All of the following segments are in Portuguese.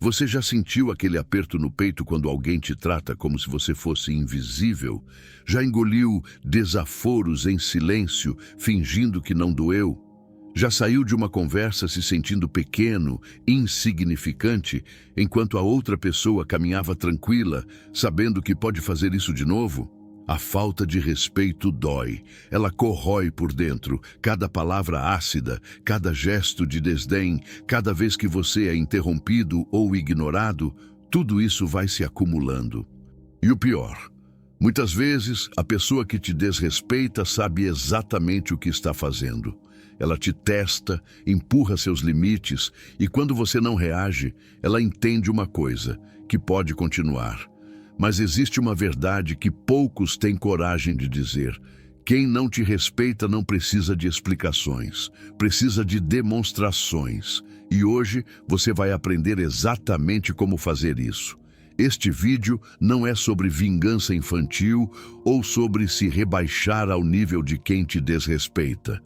Você já sentiu aquele aperto no peito quando alguém te trata como se você fosse invisível? Já engoliu desaforos em silêncio, fingindo que não doeu? Já saiu de uma conversa se sentindo pequeno, insignificante, enquanto a outra pessoa caminhava tranquila, sabendo que pode fazer isso de novo? A falta de respeito dói. Ela corrói por dentro, cada palavra ácida, cada gesto de desdém, cada vez que você é interrompido ou ignorado, tudo isso vai se acumulando. E o pior, muitas vezes a pessoa que te desrespeita sabe exatamente o que está fazendo. Ela te testa, empurra seus limites e quando você não reage, ela entende uma coisa, que pode continuar. Mas existe uma verdade que poucos têm coragem de dizer. Quem não te respeita não precisa de explicações, precisa de demonstrações. E hoje você vai aprender exatamente como fazer isso. Este vídeo não é sobre vingança infantil ou sobre se rebaixar ao nível de quem te desrespeita.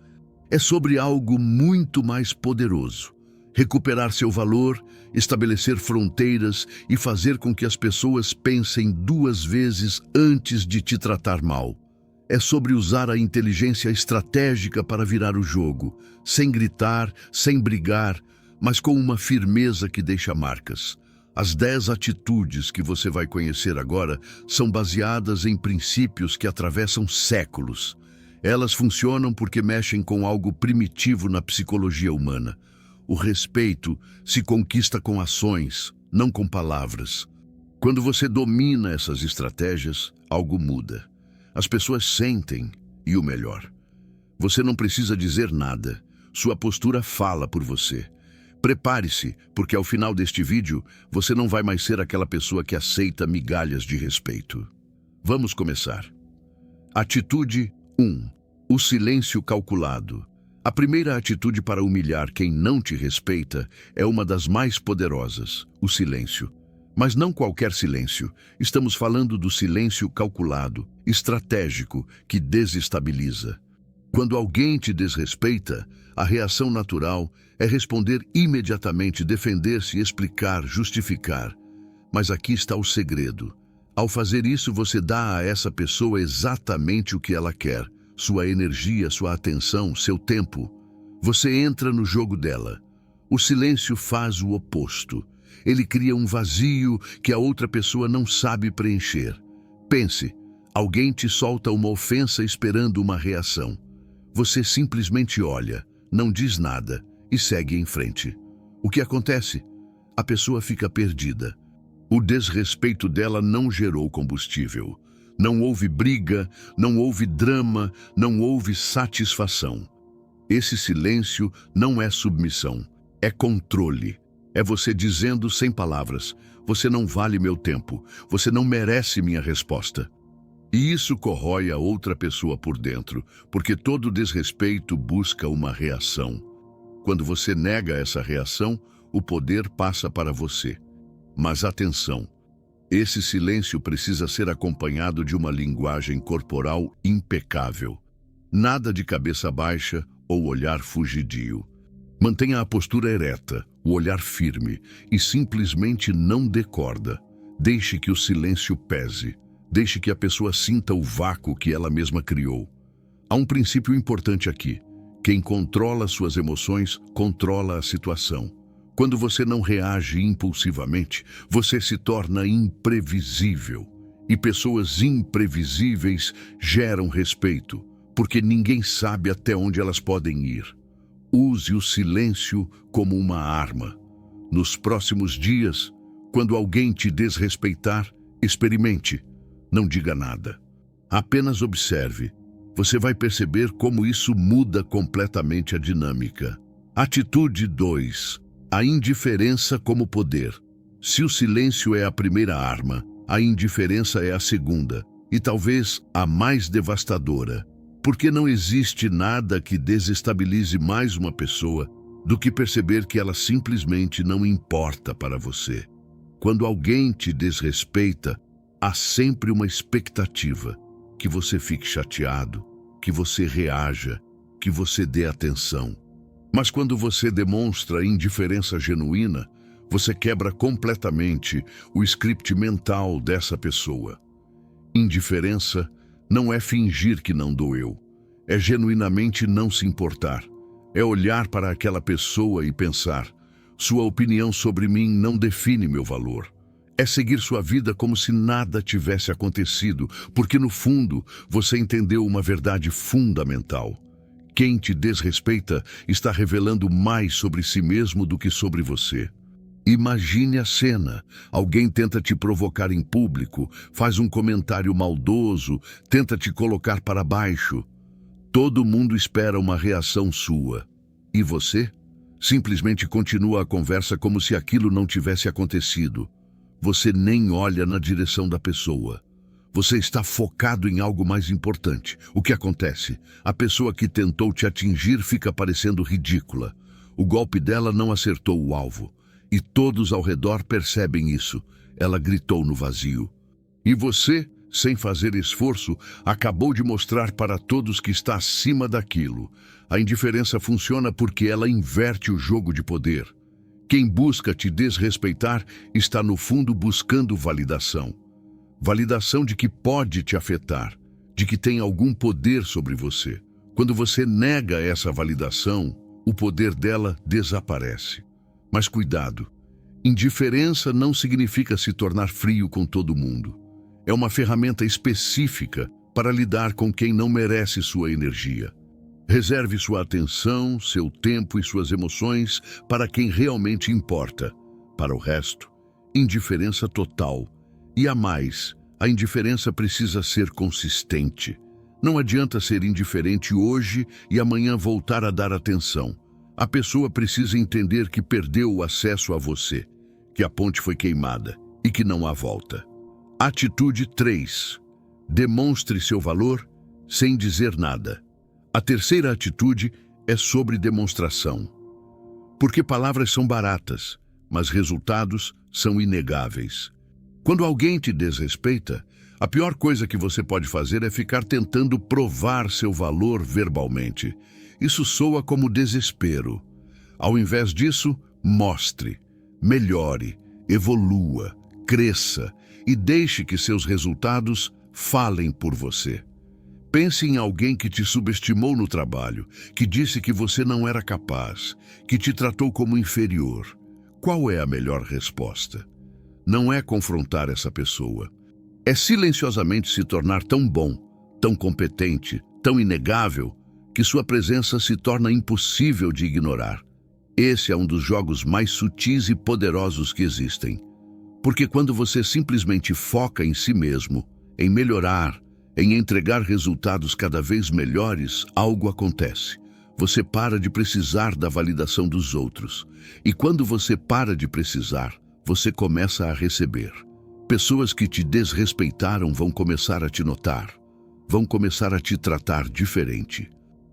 É sobre algo muito mais poderoso. Recuperar seu valor, estabelecer fronteiras e fazer com que as pessoas pensem duas vezes antes de te tratar mal. É sobre usar a inteligência estratégica para virar o jogo, sem gritar, sem brigar, mas com uma firmeza que deixa marcas. As 10 atitudes que você vai conhecer agora são baseadas em princípios que atravessam séculos. Elas funcionam porque mexem com algo primitivo na psicologia humana. O respeito se conquista com ações, não com palavras. Quando você domina essas estratégias, algo muda. As pessoas sentem, e o melhor, você não precisa dizer nada. Sua postura fala por você. Prepare-se, porque ao final deste vídeo, você não vai mais ser aquela pessoa que aceita migalhas de respeito. Vamos começar. Atitude 1. O silêncio calculado. A primeira atitude para humilhar quem não te respeita é uma das mais poderosas, o silêncio. Mas não qualquer silêncio. Estamos falando do silêncio calculado, estratégico, que desestabiliza. Quando alguém te desrespeita, a reação natural é responder imediatamente, defender-se, explicar, justificar. Mas aqui está o segredo. Ao fazer isso, você dá a essa pessoa exatamente o que ela quer. Sua energia, sua atenção, seu tempo. Você entra no jogo dela. O silêncio faz o oposto. Ele cria um vazio que a outra pessoa não sabe preencher. Pense, alguém te solta uma ofensa esperando uma reação. Você simplesmente olha, não diz nada e segue em frente. O que acontece? A pessoa fica perdida. O desrespeito dela não gerou combustível. Não houve briga, não houve drama, não houve satisfação. Esse silêncio não é submissão, é controle. É você dizendo sem palavras, você não vale meu tempo, você não merece minha resposta. E isso corrói a outra pessoa por dentro, porque todo desrespeito busca uma reação. Quando você nega essa reação, o poder passa para você. Mas atenção! Esse silêncio precisa ser acompanhado de uma linguagem corporal impecável. Nada de cabeça baixa ou olhar fugidio. Mantenha a postura ereta, o olhar firme e simplesmente não dê corda. Deixe que o silêncio pese. Deixe que a pessoa sinta o vácuo que ela mesma criou. Há um princípio importante aqui. Quem controla suas emoções, controla a situação. Quando você não reage impulsivamente, você se torna imprevisível. E pessoas imprevisíveis geram respeito, porque ninguém sabe até onde elas podem ir. Use o silêncio como uma arma. Nos próximos dias, quando alguém te desrespeitar, experimente. Não diga nada. Apenas observe. Você vai perceber como isso muda completamente a dinâmica. Atitude 2. A indiferença como poder. Se o silêncio é a primeira arma, a indiferença é a segunda, e talvez a mais devastadora, porque não existe nada que desestabilize mais uma pessoa do que perceber que ela simplesmente não importa para você. Quando alguém te desrespeita, há sempre uma expectativa que você fique chateado, que você reaja, que você dê atenção. Mas quando você demonstra indiferença genuína, Você quebra completamente o script mental dessa pessoa. Indiferença não é fingir que não doeu. É genuinamente não se importar. É olhar para aquela pessoa e pensar: sua opinião sobre mim não define meu valor. É seguir sua vida como se nada tivesse acontecido, porque no fundo você entendeu uma verdade fundamental. Quem te desrespeita está revelando mais sobre si mesmo do que sobre você. Imagine a cena. Alguém tenta te provocar em público, faz um comentário maldoso, tenta te colocar para baixo. Todo mundo espera uma reação sua. E você? Simplesmente continua a conversa como se aquilo não tivesse acontecido. Você nem olha na direção da pessoa. Você está focado em algo mais importante. O que acontece? A pessoa que tentou te atingir fica parecendo ridícula. O golpe dela não acertou o alvo. E todos ao redor percebem isso. Ela gritou no vazio. E você, sem fazer esforço, acabou de mostrar para todos que está acima daquilo. A indiferença funciona porque ela inverte o jogo de poder. Quem busca te desrespeitar está no fundo buscando validação. Validação de que pode te afetar, de que tem algum poder sobre você. Quando você nega essa validação, o poder dela desaparece. Mas cuidado, indiferença não significa se tornar frio com todo mundo. É uma ferramenta específica para lidar com quem não merece sua energia. Reserve sua atenção, seu tempo e suas emoções para quem realmente importa. Para o resto, indiferença total. E a mais, a indiferença precisa ser consistente. Não adianta ser indiferente hoje e amanhã voltar a dar atenção. A pessoa precisa entender que perdeu o acesso a você, que a ponte foi queimada e que não há volta. Atitude 3. Demonstre seu valor sem dizer nada. A terceira atitude é sobre demonstração. Porque palavras são baratas, mas resultados são inegáveis. Quando alguém te desrespeita, a pior coisa que você pode fazer é ficar tentando provar seu valor verbalmente. Isso soa como desespero. Ao invés disso, mostre, melhore, evolua, cresça e deixe que seus resultados falem por você. Pense em alguém que te subestimou no trabalho, que disse que você não era capaz, que te tratou como inferior. Qual é a melhor resposta? Não é confrontar essa pessoa. É silenciosamente se tornar tão bom, tão competente, tão inegável, que sua presença se torna impossível de ignorar. Esse é um dos jogos mais sutis e poderosos que existem. Porque quando você simplesmente foca em si mesmo, em melhorar, em entregar resultados cada vez melhores, algo acontece. Você para de precisar da validação dos outros. E quando você para de precisar, você começa a receber. Pessoas que te desrespeitaram vão começar a te notar, vão começar a te tratar diferente.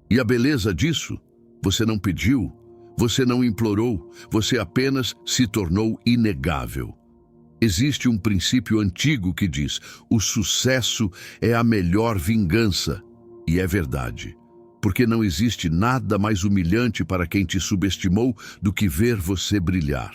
E a beleza disso? Você não pediu, você não implorou, você apenas se tornou inegável. Existe um princípio antigo que diz: o sucesso é a melhor vingança. E é verdade. Porque não existe nada mais humilhante para quem te subestimou do que ver você brilhar.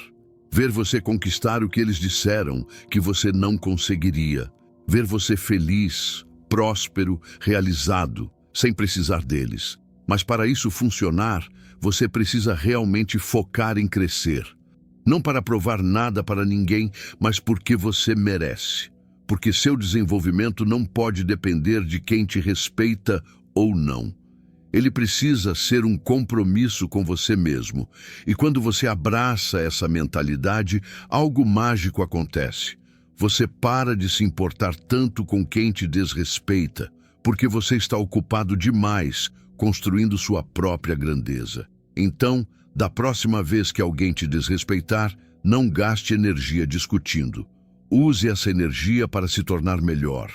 Ver você conquistar o que eles disseram que você não conseguiria. Ver você feliz, próspero, realizado, sem precisar deles. Mas para isso funcionar, você precisa realmente focar em crescer. Não para provar nada para ninguém, mas porque você merece. Porque seu desenvolvimento não pode depender de quem te respeita ou não. Ele precisa ser um compromisso com você mesmo. E quando você abraça essa mentalidade, algo mágico acontece. Você para de se importar tanto com quem te desrespeita, porque você está ocupado demais construindo sua própria grandeza. Então, da próxima vez que alguém te desrespeitar, não gaste energia discutindo. Use essa energia para se tornar melhor.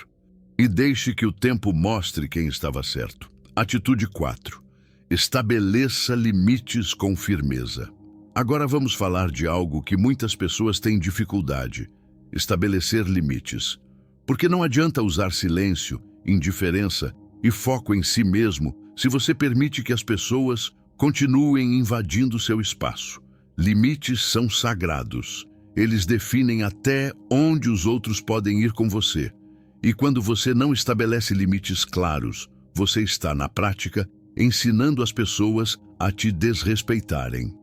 E deixe que o tempo mostre quem estava certo. Atitude 4. Estabeleça limites com firmeza. Agora vamos falar de algo que muitas pessoas têm dificuldade: estabelecer limites. Porque não adianta usar silêncio, indiferença e foco em si mesmo se você permite que as pessoas continuem invadindo seu espaço. Limites são sagrados. Eles definem até onde os outros podem ir com você. E quando você não estabelece limites claros, você está, na prática, ensinando as pessoas a te desrespeitarem.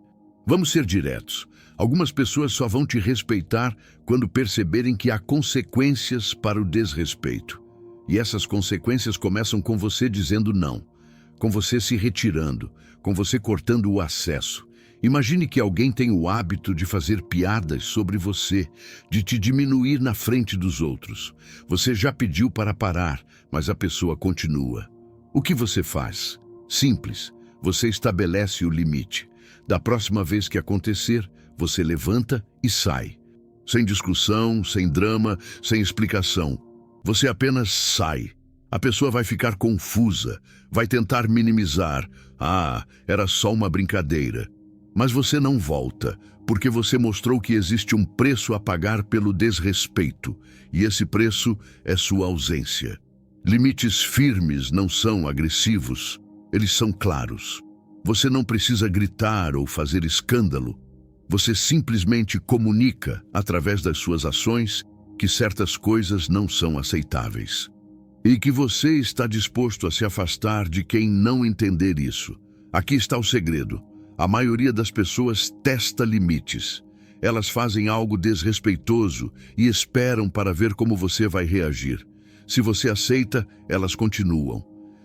Vamos ser diretos. Algumas pessoas só vão te respeitar quando perceberem que há consequências para o desrespeito. E essas consequências começam com você dizendo não, com você se retirando, com você cortando o acesso. Imagine que alguém tem o hábito de fazer piadas sobre você, de te diminuir na frente dos outros. Você já pediu para parar, mas a pessoa continua. O que você faz? Simples. Você estabelece o limite. Da próxima vez que acontecer, você levanta e sai. Sem discussão, sem drama, sem explicação. Você apenas sai. A pessoa vai ficar confusa, vai tentar minimizar. Ah, era só uma brincadeira. Mas você não volta, porque você mostrou que existe um preço a pagar pelo desrespeito, e esse preço é sua ausência. Limites firmes não são agressivos, eles são claros. Você não precisa gritar ou fazer escândalo. Você simplesmente comunica, através das suas ações, que certas coisas não são aceitáveis. E que você está disposto a se afastar de quem não entender isso. Aqui está o segredo. A maioria das pessoas testa limites. Elas fazem algo desrespeitoso e esperam para ver como você vai reagir. Se você aceita, elas continuam.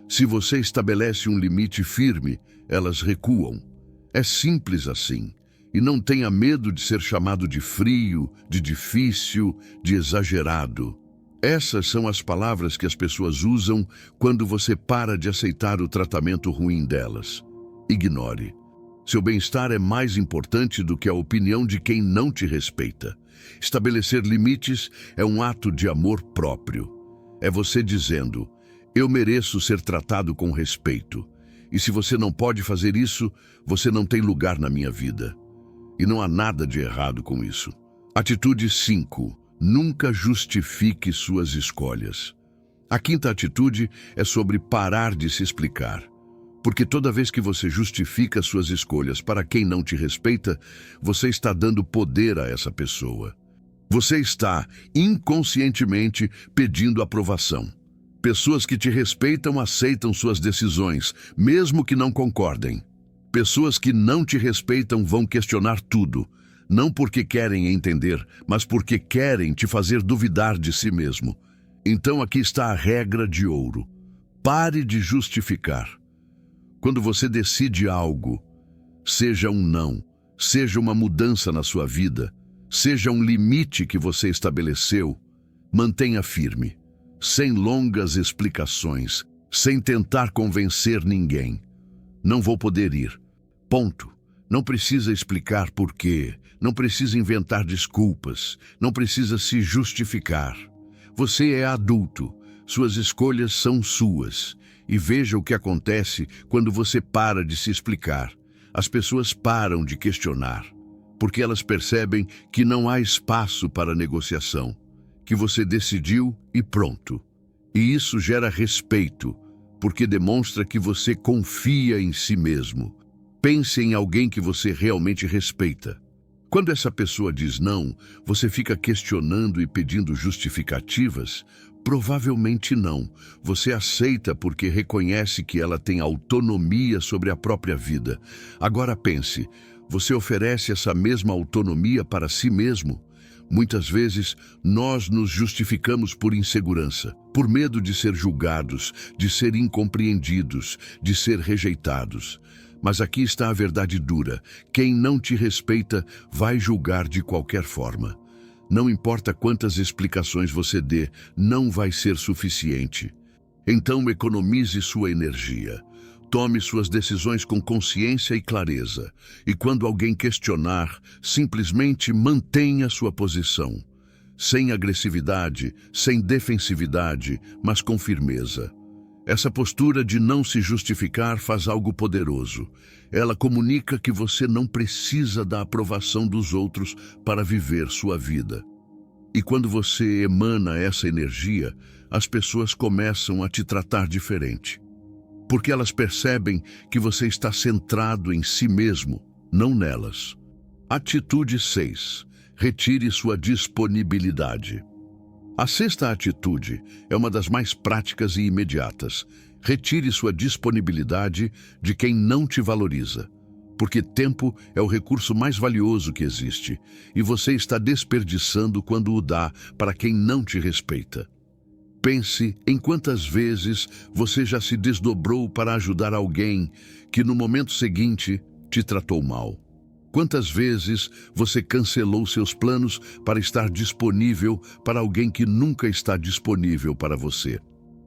Se você estabelece um limite firme, elas recuam. É simples assim. E não tenha medo de ser chamado de frio, de difícil, de exagerado. Essas são as palavras que as pessoas usam quando você para de aceitar o tratamento ruim delas. Ignore. Seu bem-estar é mais importante do que a opinião de quem não te respeita. Estabelecer limites é um ato de amor próprio. É você dizendo, eu mereço ser tratado com respeito. E se você não pode fazer isso, você não tem lugar na minha vida. E não há nada de errado com isso. Atitude 5. Nunca justifique suas escolhas. A quinta atitude é sobre parar de se explicar. Porque toda vez que você justifica suas escolhas para quem não te respeita, você está dando poder a essa pessoa. Você está, inconscientemente, pedindo aprovação. Pessoas que te respeitam aceitam suas decisões, mesmo que não concordem. Pessoas que não te respeitam vão questionar tudo, não porque querem entender, mas porque querem te fazer duvidar de si mesmo. Então aqui está a regra de ouro. Pare de justificar. Quando você decide algo, seja um não, seja uma mudança na sua vida, seja um limite que você estabeleceu, mantenha firme, sem longas explicações, sem tentar convencer ninguém. Não vou poder ir. Ponto. Não precisa explicar por quê, não precisa inventar desculpas, não precisa se justificar. Você é adulto, suas escolhas são suas. E veja o que acontece quando você para de se explicar. As pessoas param de questionar, porque elas percebem que não há espaço para negociação, que você decidiu e pronto. E isso gera respeito, porque demonstra que você confia em si mesmo. Pense em alguém que você realmente respeita. Quando essa pessoa diz não, você fica questionando e pedindo justificativas? Provavelmente não. Você aceita porque reconhece que ela tem autonomia sobre a própria vida. Agora pense, você oferece essa mesma autonomia para si mesmo? Muitas vezes, nós nos justificamos por insegurança, por medo de ser julgados, de ser incompreendidos, de ser rejeitados. Mas aqui está a verdade dura. Quem não te respeita vai julgar de qualquer forma. Não importa quantas explicações você dê, não vai ser suficiente. Então economize sua energia. Tome suas decisões com consciência e clareza. E quando alguém questionar, simplesmente mantenha sua posição. Sem agressividade, sem defensividade, mas com firmeza. Essa postura de não se justificar faz algo poderoso. Ela comunica que você não precisa da aprovação dos outros para viver sua vida. E quando você emana essa energia, as pessoas começam a te tratar diferente. Porque elas percebem que você está centrado em si mesmo, não nelas. Atitude 6. Retire sua disponibilidade. A sexta atitude é uma das mais práticas e imediatas. Retire sua disponibilidade de quem não te valoriza. Porque tempo é o recurso mais valioso que existe, e você está desperdiçando quando o dá para quem não te respeita. Pense em quantas vezes você já se desdobrou para ajudar alguém que no momento seguinte te tratou mal. Quantas vezes você cancelou seus planos para estar disponível para alguém que nunca está disponível para você?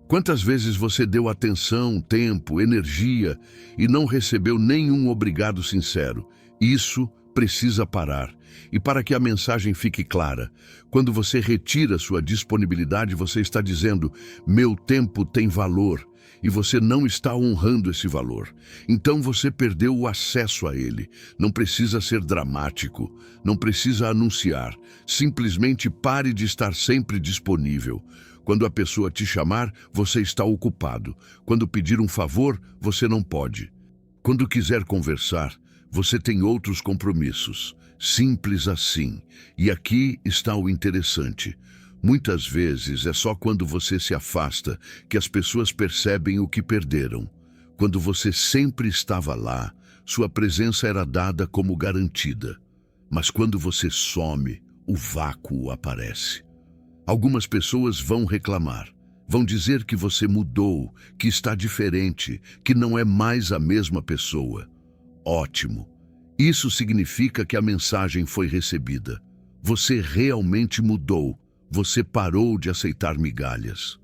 Quantas vezes você deu atenção, tempo, energia e não recebeu nenhum obrigado sincero? Isso precisa parar. E para que a mensagem fique clara, quando você retira sua disponibilidade, você está dizendo: meu tempo tem valor, e você não está honrando esse valor. Então você perdeu o acesso a ele. Não precisa ser dramático, não precisa anunciar. Simplesmente pare de estar sempre disponível. Quando a pessoa te chamar, você está ocupado. Quando pedir um favor, você não pode. Quando quiser conversar, você tem outros compromissos. Simples assim. E aqui está o interessante. Muitas vezes é só quando você se afasta que as pessoas percebem o que perderam. Quando você sempre estava lá, sua presença era dada como garantida. Mas quando você some, o vácuo aparece. Algumas pessoas vão reclamar, vão dizer que você mudou, que está diferente, que não é mais a mesma pessoa. Ótimo. Isso significa que a mensagem foi recebida. Você realmente mudou, você parou de aceitar migalhas.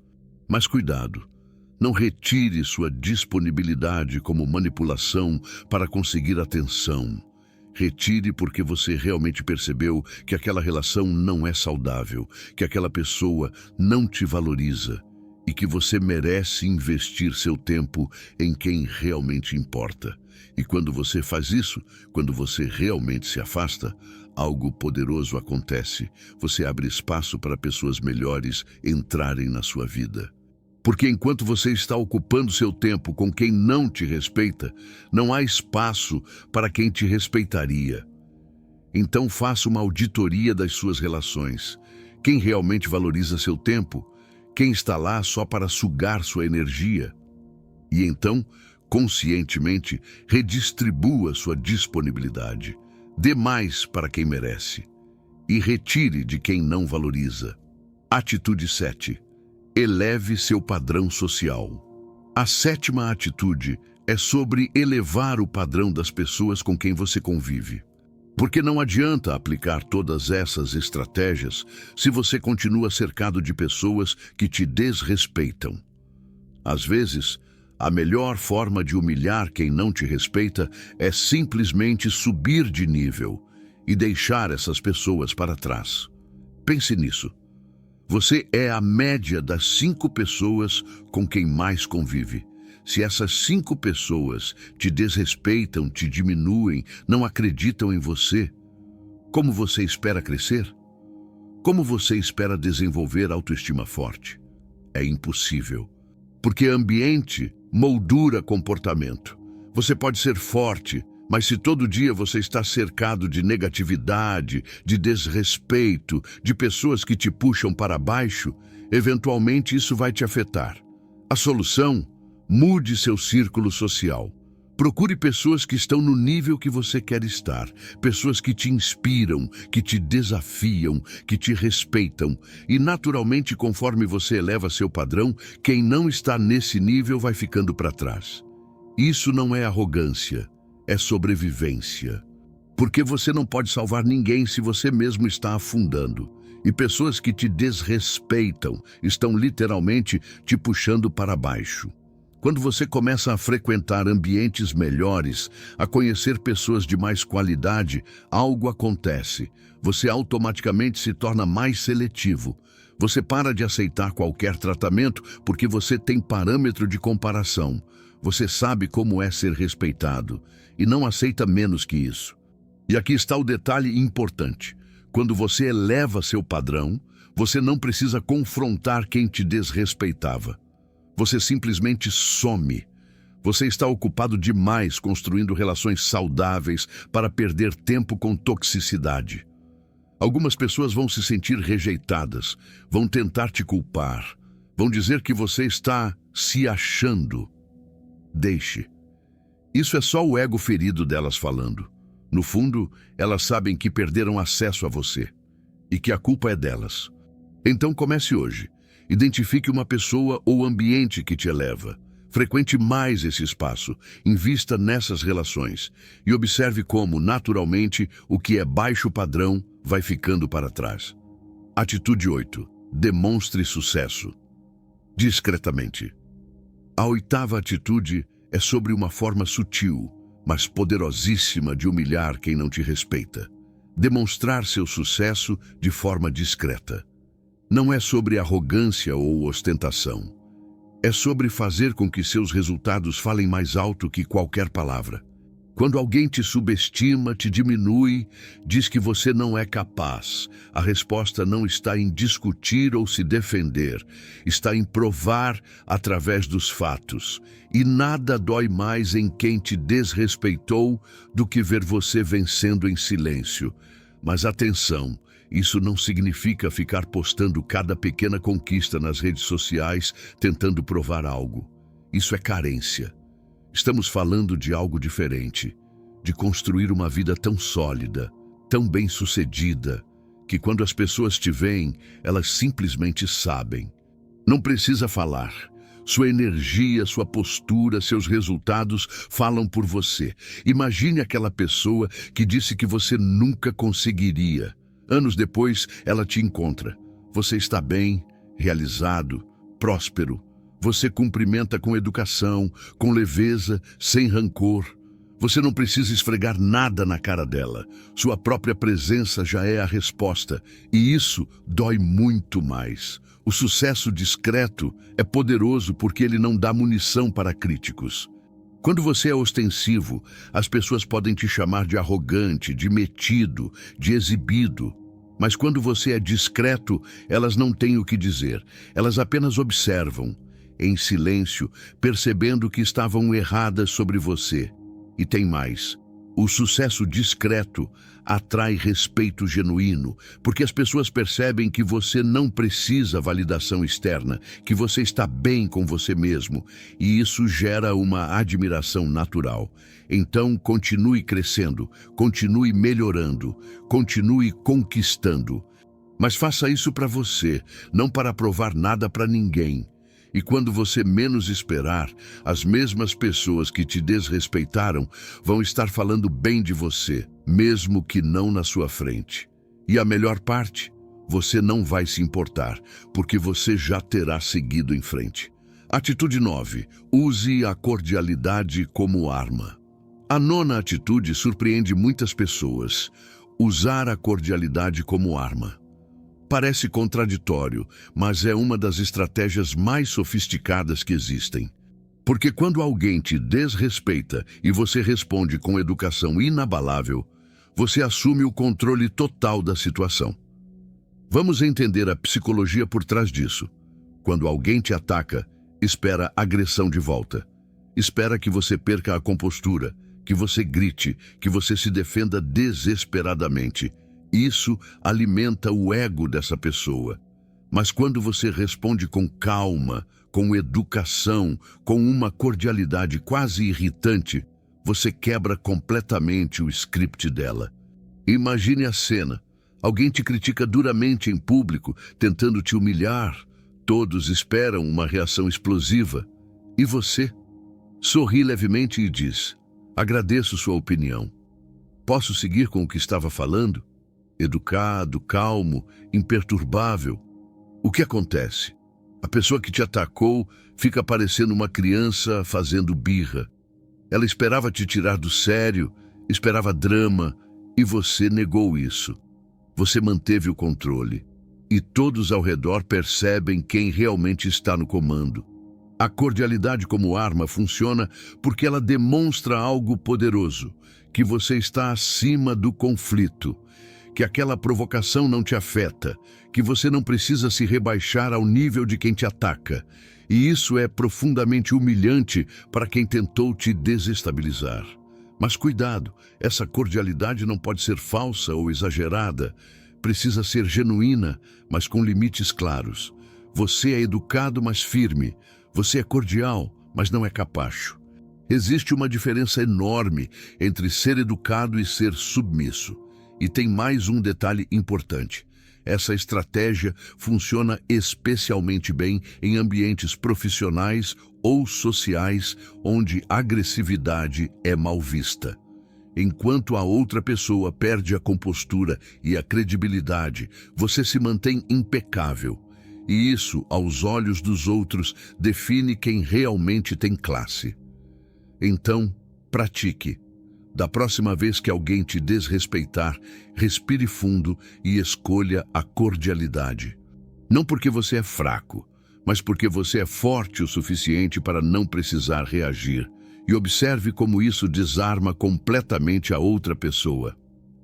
Mas cuidado, não retire sua disponibilidade como manipulação para conseguir atenção. Retire porque você realmente percebeu que aquela relação não é saudável, que aquela pessoa não te valoriza e que você merece investir seu tempo em quem realmente importa. E quando você faz isso, quando você realmente se afasta, algo poderoso acontece. Você abre espaço para pessoas melhores entrarem na sua vida. Porque enquanto você está ocupando seu tempo com quem não te respeita, não há espaço para quem te respeitaria. Então faça uma auditoria das suas relações. Quem realmente valoriza seu tempo? Quem está lá só para sugar sua energia? E então, conscientemente, redistribua sua disponibilidade. Dê mais para quem merece. E retire de quem não valoriza. Atitude 7. Eleve seu padrão social. A sétima atitude é sobre elevar o padrão das pessoas com quem você convive. Porque não adianta aplicar todas essas estratégias se você continua cercado de pessoas que te desrespeitam. Às vezes, a melhor forma de humilhar quem não te respeita é simplesmente subir de nível e deixar essas pessoas para trás. Pense nisso. Você é a média das 5 pessoas com quem mais convive. Se essas 5 pessoas te desrespeitam, te diminuem, não acreditam em você, como você espera crescer? Como você espera desenvolver autoestima forte? É impossível. Porque ambiente moldura comportamento. Você pode ser forte, mas se todo dia você está cercado de negatividade, de desrespeito, de pessoas que te puxam para baixo, eventualmente isso vai te afetar. A solução? Mude seu círculo social. Procure pessoas que estão no nível que você quer estar, pessoas que te inspiram, que te desafiam, que te respeitam. E naturalmente, conforme você eleva seu padrão, quem não está nesse nível vai ficando para trás. Isso não é arrogância. É sobrevivência. Porque você não pode salvar ninguém se você mesmo está afundando. E pessoas que te desrespeitam estão literalmente te puxando para baixo. Quando você começa a frequentar ambientes melhores, a conhecer pessoas de mais qualidade, algo acontece. Você automaticamente se torna mais seletivo. Você para de aceitar qualquer tratamento porque você tem parâmetro de comparação. Você sabe como é ser respeitado e não aceita menos que isso. E aqui está o detalhe importante. Quando você eleva seu padrão, você não precisa confrontar quem te desrespeitava. Você simplesmente some. Você está ocupado demais construindo relações saudáveis para perder tempo com toxicidade. Algumas pessoas vão se sentir rejeitadas, vão tentar te culpar, vão dizer que você está se achando. Deixe. Isso é só o ego ferido delas falando. No fundo, elas sabem que perderam acesso a você e que a culpa é delas. Então comece hoje. Identifique uma pessoa ou ambiente que te eleva. Frequente mais esse espaço, invista nessas relações e observe como, naturalmente, o que é baixo padrão vai ficando para trás. Atitude 8. Demonstre sucesso. Discretamente. A oitava atitude é sobre uma forma sutil, mas poderosíssima de humilhar quem não te respeita. Demonstrar seu sucesso de forma discreta. Não é sobre arrogância ou ostentação. É sobre fazer com que seus resultados falem mais alto que qualquer palavra. Quando alguém te subestima, te diminui, diz que você não é capaz, a resposta não está em discutir ou se defender, está em provar através dos fatos. E nada dói mais em quem te desrespeitou do que ver você vencendo em silêncio. Mas atenção, isso não significa ficar postando cada pequena conquista nas redes sociais tentando provar algo. Isso é carência. Estamos falando de algo diferente, de construir uma vida tão sólida, tão bem-sucedida, que quando as pessoas te veem, elas simplesmente sabem. Não precisa falar. Sua energia, sua postura, seus resultados falam por você. Imagine aquela pessoa que disse que você nunca conseguiria. Anos depois, ela te encontra. Você está bem, realizado, próspero. Você cumprimenta com educação, com leveza, sem rancor. Você não precisa esfregar nada na cara dela. Sua própria presença já é a resposta. E isso dói muito mais. O sucesso discreto é poderoso porque ele não dá munição para críticos. Quando você é ostensivo, as pessoas podem te chamar de arrogante, de metido, de exibido. Mas quando você é discreto, elas não têm o que dizer. Elas apenas observam, em silêncio, percebendo que estavam erradas sobre você. E tem mais. O sucesso discreto atrai respeito genuíno, porque as pessoas percebem que você não precisa validação externa, que você está bem com você mesmo, e isso gera uma admiração natural. Então, continue crescendo, continue melhorando, continue conquistando. Mas faça isso para você, não para provar nada para ninguém. E quando você menos esperar, as mesmas pessoas que te desrespeitaram vão estar falando bem de você, mesmo que não na sua frente. E a melhor parte? Você não vai se importar, porque você já terá seguido em frente. Atitude 9. Use a cordialidade como arma. A nona atitude surpreende muitas pessoas. Usar a cordialidade como arma. Parece contraditório, mas é uma das estratégias mais sofisticadas que existem. Porque quando alguém te desrespeita e você responde com educação inabalável, você assume o controle total da situação. Vamos entender a psicologia por trás disso. Quando alguém te ataca, espera agressão de volta. Espera que você perca a compostura, que você grite, que você se defenda desesperadamente. Isso alimenta o ego dessa pessoa. Mas quando você responde com calma, com educação, com uma cordialidade quase irritante, você quebra completamente o script dela. Imagine a cena. Alguém te critica duramente em público, tentando te humilhar. Todos esperam uma reação explosiva. E você? Sorri levemente e diz: agradeço sua opinião. Posso seguir com o que estava falando? Educado, calmo, imperturbável. O que acontece? A pessoa que te atacou fica parecendo uma criança fazendo birra. Ela esperava te tirar do sério, esperava drama, e você negou isso. Você manteve o controle. E todos ao redor percebem quem realmente está no comando. A cordialidade como arma funciona porque ela demonstra algo poderoso, que você está acima do conflito, que aquela provocação não te afeta, que você não precisa se rebaixar ao nível de quem te ataca. E isso é profundamente humilhante para quem tentou te desestabilizar. Mas cuidado, essa cordialidade não pode ser falsa ou exagerada. Precisa ser genuína, mas com limites claros. Você é educado, mas firme. Você é cordial, mas não é capacho. Existe uma diferença enorme entre ser educado e ser submisso. E tem mais um detalhe importante. Essa estratégia funciona especialmente bem em ambientes profissionais ou sociais onde agressividade é mal vista. Enquanto a outra pessoa perde a compostura e a credibilidade, você se mantém impecável. E isso, aos olhos dos outros, define quem realmente tem classe. Então, pratique. Da próxima vez que alguém te desrespeitar, respire fundo e escolha a cordialidade. Não porque você é fraco, mas porque você é forte o suficiente para não precisar reagir. E observe como isso desarma completamente a outra pessoa.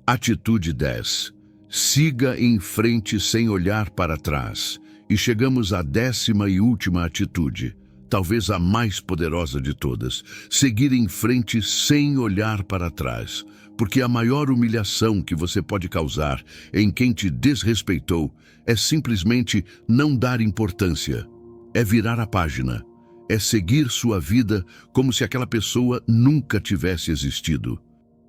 Atitude 10. Siga em frente sem olhar para trás. E chegamos à 10ª e última atitude. Talvez a mais poderosa de todas, seguir em frente sem olhar para trás, porque a maior humilhação que você pode causar em quem te desrespeitou é simplesmente não dar importância, é virar a página, é seguir sua vida como se aquela pessoa nunca tivesse existido.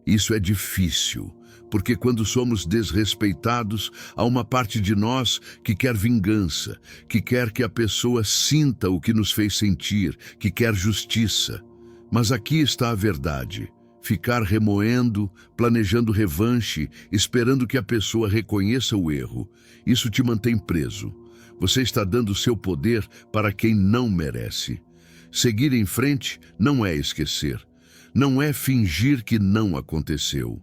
Isso é difícil, porque quando somos desrespeitados, há uma parte de nós que quer vingança, que quer que a pessoa sinta o que nos fez sentir, que quer justiça. Mas aqui está a verdade. Ficar remoendo, planejando revanche, esperando que a pessoa reconheça o erro, isso te mantém preso. Você está dando seu poder para quem não merece. Seguir em frente não é esquecer. Não é fingir que não aconteceu.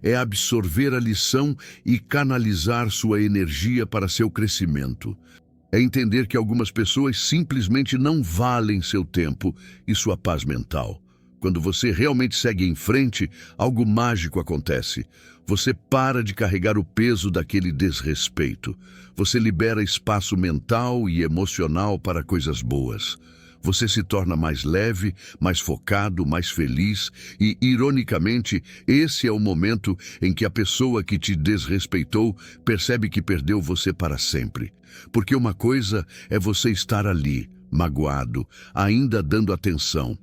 É absorver a lição e canalizar sua energia para seu crescimento. É entender que algumas pessoas simplesmente não valem seu tempo e sua paz mental. Quando você realmente segue em frente, algo mágico acontece. Você para de carregar o peso daquele desrespeito. Você libera espaço mental e emocional para coisas boas. Você se torna mais leve, mais focado, mais feliz e, ironicamente, esse é o momento em que a pessoa que te desrespeitou percebe que perdeu você para sempre. Porque uma coisa é você estar ali, magoado, ainda dando atenção.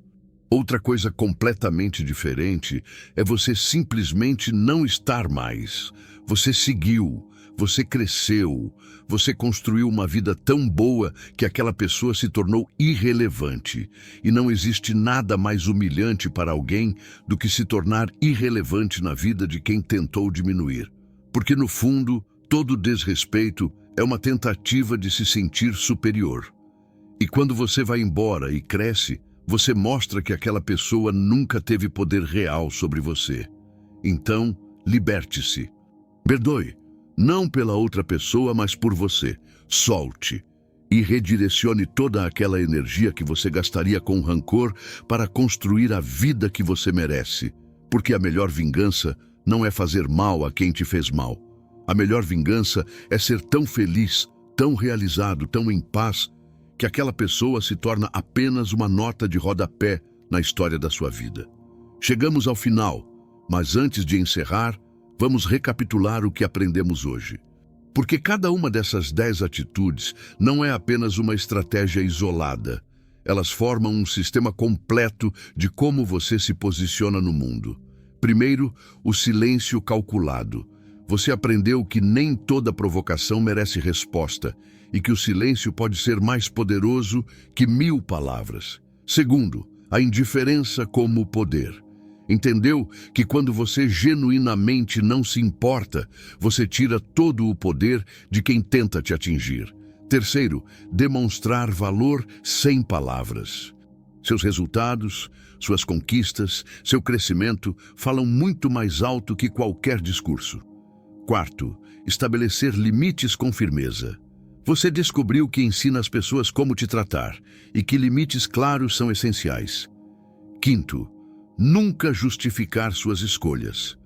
Outra coisa completamente diferente é você simplesmente não estar mais. Você seguiu. Você cresceu, você construiu uma vida tão boa que aquela pessoa se tornou irrelevante. E não existe nada mais humilhante para alguém do que se tornar irrelevante na vida de quem tentou diminuir. Porque, no fundo, todo desrespeito é uma tentativa de se sentir superior. E quando você vai embora e cresce, você mostra que aquela pessoa nunca teve poder real sobre você. Então, liberte-se. Perdoe. Não pela outra pessoa, mas por você. Solte e redirecione toda aquela energia que você gastaria com rancor para construir a vida que você merece. Porque a melhor vingança não é fazer mal a quem te fez mal. A melhor vingança é ser tão feliz, tão realizado, tão em paz, que aquela pessoa se torna apenas uma nota de rodapé na história da sua vida. Chegamos ao final, mas antes de encerrar, vamos recapitular o que aprendemos hoje. Porque cada uma dessas 10 atitudes não é apenas uma estratégia isolada. Elas formam um sistema completo de como você se posiciona no mundo. Primeiro, o silêncio calculado. Você aprendeu que nem toda provocação merece resposta e que o silêncio pode ser mais poderoso que 1000 palavras. Segundo, a indiferença como poder. Entendeu que quando você genuinamente não se importa, você tira todo o poder de quem tenta te atingir. Terceiro, demonstrar valor sem palavras. Seus resultados, suas conquistas, seu crescimento falam muito mais alto que qualquer discurso. Quarto, estabelecer limites com firmeza. Você descobriu que ensina as pessoas como te tratar e que limites claros são essenciais. Quinto, nunca justificar suas escolhas.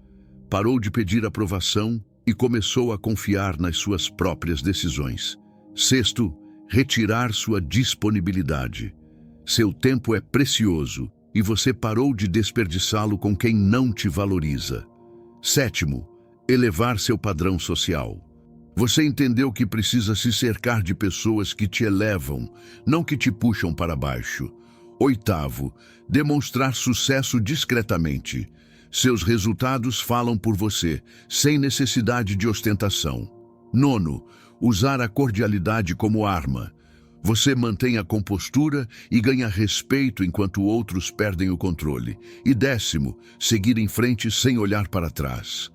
Parou de pedir aprovação, e começou a confiar nas suas próprias decisões. Sexto, retirar sua disponibilidade. Seu tempo é precioso e você parou de desperdiçá-lo com quem não te valoriza. Sétimo, elevar seu padrão social. Você entendeu que precisa se cercar de pessoas que te elevam, não que te puxam para baixo. Oitavo, demonstrar sucesso discretamente. Seus resultados falam por você, sem necessidade de ostentação. Nono, usar a cordialidade como arma. Você mantém a compostura e ganha respeito enquanto outros perdem o controle. E décimo, seguir em frente sem olhar para trás.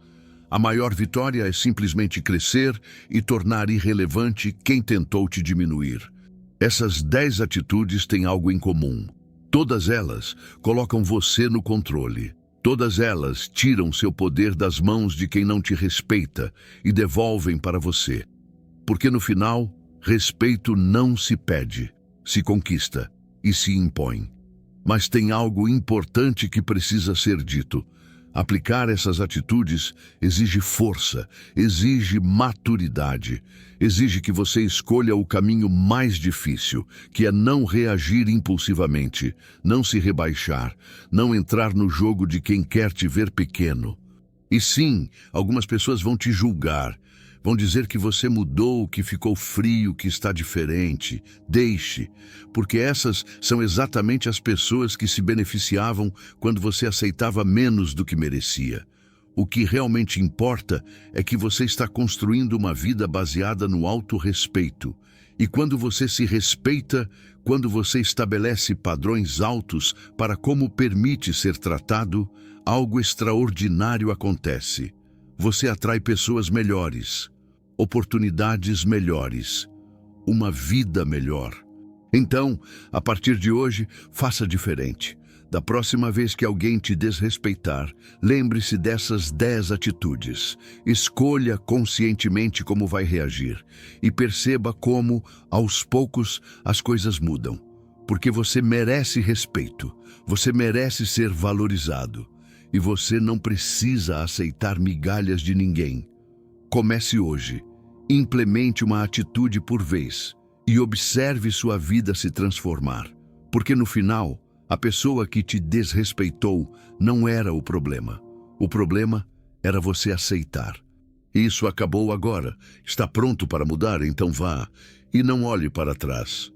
A maior vitória é simplesmente crescer e tornar irrelevante quem tentou te diminuir. Essas 10 atitudes têm algo em comum. Todas elas colocam você no controle. Todas elas tiram seu poder das mãos de quem não te respeita e devolvem para você. Porque no final, respeito não se pede, se conquista e se impõe. Mas tem algo importante que precisa ser dito. Aplicar essas atitudes exige força, exige maturidade, exige que você escolha o caminho mais difícil, que é não reagir impulsivamente, não se rebaixar, não entrar no jogo de quem quer te ver pequeno. E sim, algumas pessoas vão te julgar, vão dizer que você mudou, que ficou frio, que está diferente. Deixe, porque essas são exatamente as pessoas que se beneficiavam quando você aceitava menos do que merecia. O que realmente importa é que você está construindo uma vida baseada no autorrespeito. E quando você se respeita, quando você estabelece padrões altos para como permite ser tratado, algo extraordinário acontece. Você atrai pessoas melhores, oportunidades melhores, uma vida melhor. Então, a partir de hoje, faça diferente. Da próxima vez que alguém te desrespeitar, lembre-se dessas 10 atitudes. Escolha conscientemente como vai reagir e perceba como, aos poucos, as coisas mudam. Porque você merece respeito, você merece ser valorizado. E você não precisa aceitar migalhas de ninguém. Comece hoje. Implemente uma atitude por vez e observe sua vida se transformar. Porque no final, a pessoa que te desrespeitou não era o problema. O problema era você aceitar. Isso acabou agora. Está pronto para mudar? Então vá e não olhe para trás.